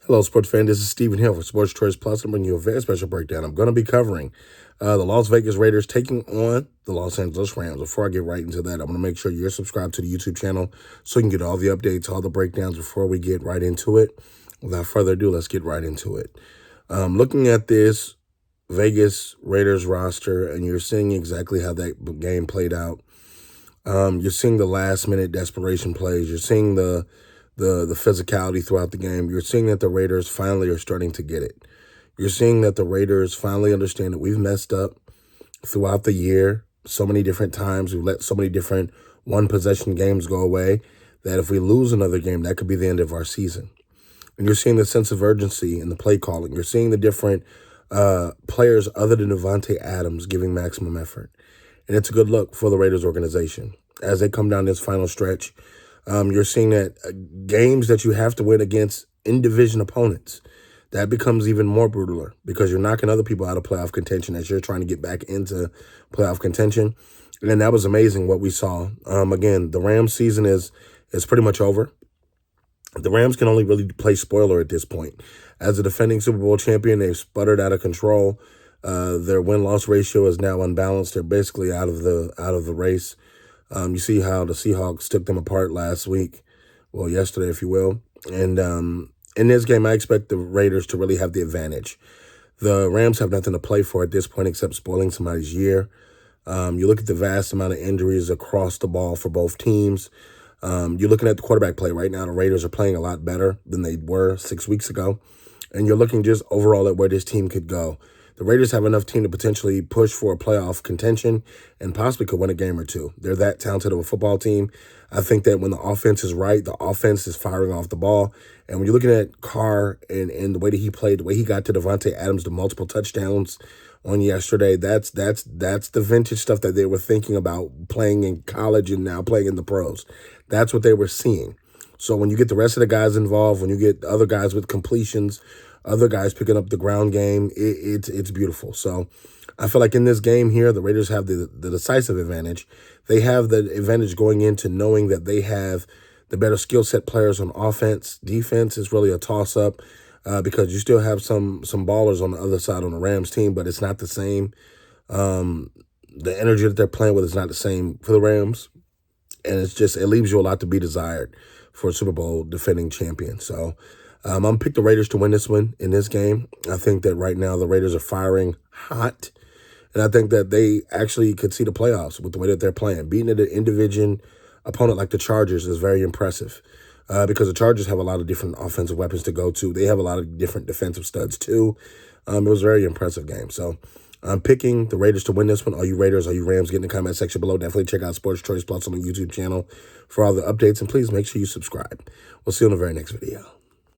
Hello, sports fan. This is Stephen Hill for Sports Choice Plus. I'm bringing you a very special breakdown. I'm going to be covering the Las Vegas Raiders taking on the Los Angeles Rams. Before I get right into that, I'm going to make sure you're subscribed to the YouTube channel so you can get all the updates, all the breakdowns before we get right into it. Without further ado, let's get right into it. Looking at this Vegas Raiders roster, and you're seeing exactly how that game played out. You're seeing the last-minute desperation plays. You're seeing the physicality throughout the game. You're seeing that the Raiders finally are starting to get it. You're seeing that the Raiders finally understand that we've messed up throughout the year so many different times. We've let so many different one-possession games go away that if we lose another game, that could be the end of our season. And you're seeing the sense of urgency in the play calling. You're seeing the different players other than Davante Adams giving maximum effort. And it's a good look for the Raiders organization. As they come down this final stretch, you're seeing that games that you have to win against in-division opponents, that becomes even more brutaler because you're knocking other people out of playoff contention as you're trying to get back into playoff contention. And that was amazing what we saw. Again, the Rams season is pretty much over. The Rams can only really play spoiler at this point. As a defending Super Bowl champion, they've sputtered out of control. Their win-loss ratio is now unbalanced. They're basically out of the race. You see how the Seahawks took them apart last week, well, yesterday, if you will. And in this game, I expect the Raiders to really have the advantage. The Rams have nothing to play for at this point except spoiling somebody's year. You look at the vast amount of injuries across the ball for both teams. You're looking at the quarterback play right now. The Raiders are playing a lot better than they were 6 weeks ago. And you're looking just overall at where this team could go. The Raiders have enough team to potentially push for a playoff contention and possibly could win a game or two. They're that talented of a football team. I think that when the offense is right, the offense is firing off the ball. And when you're looking at Carr and the way that he played, the way he got to Davante Adams, the multiple touchdowns on yesterday, that's the vintage stuff that they were thinking about playing in college and now playing in the pros. That's what they were seeing. So when you get the rest of the guys involved, when you get other guys with completions, other guys picking up the ground game, it's beautiful. So I feel like in this game here, the Raiders have the decisive advantage. They have the advantage going into knowing that they have the better skill set players on offense. Defense is really a toss-up because you still have some ballers on the other side on the Rams team, but it's not the same. The energy that they're playing with is not the same for the Rams. And it leaves you a lot to be desired for a Super Bowl defending champion. So I'm going to pick the Raiders to win this one in this game. I think that right now the Raiders are firing hot. And I think that they actually could see the playoffs with the way that they're playing. Beating an in-division opponent like the Chargers is very impressive because the Chargers have a lot of different offensive weapons to go to. They have a lot of different defensive studs too. It was a very impressive game. So I'm picking the Raiders to win this one. Are you Raiders? Are you Rams? Get in the comment section below. Definitely check out Sports Choice Plus on the YouTube channel for all the updates. And please make sure you subscribe. We'll see you in the very next video.